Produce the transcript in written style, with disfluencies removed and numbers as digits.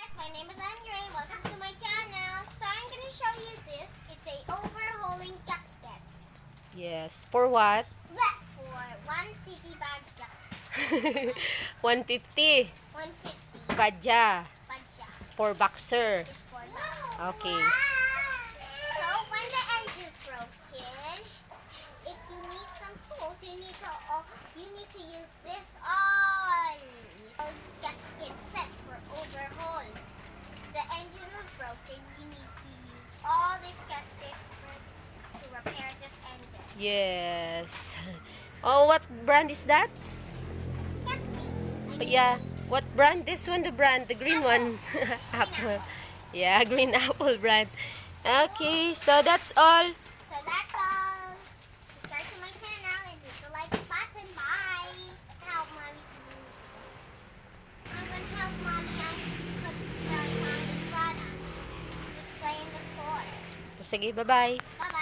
My name is Andre. Welcome to my channel. So I'm going to show you this. It's a overhauling gasket. Yes. For what? But for one city Bajaj. 150. 150 Bajaj. Bajaj. For boxer. It's for that. Okay. So when the engine's broken, if you need some tools, you need to use this on gasket set for overhaul. The engine was broken. You need to use all these gaskets to repair this engine. Yes. Oh, what brand is that? Gasket. Yeah. What brand? This one, the brand, the green one. Apple. Yeah, green apple brand. Okay, so that's all. So that's all. Subscribe to my channel and hit the like button. Bye. Help mommy to do. I'm gonna help mommy and put the this product display in the store. Sige, bye-bye. Bye.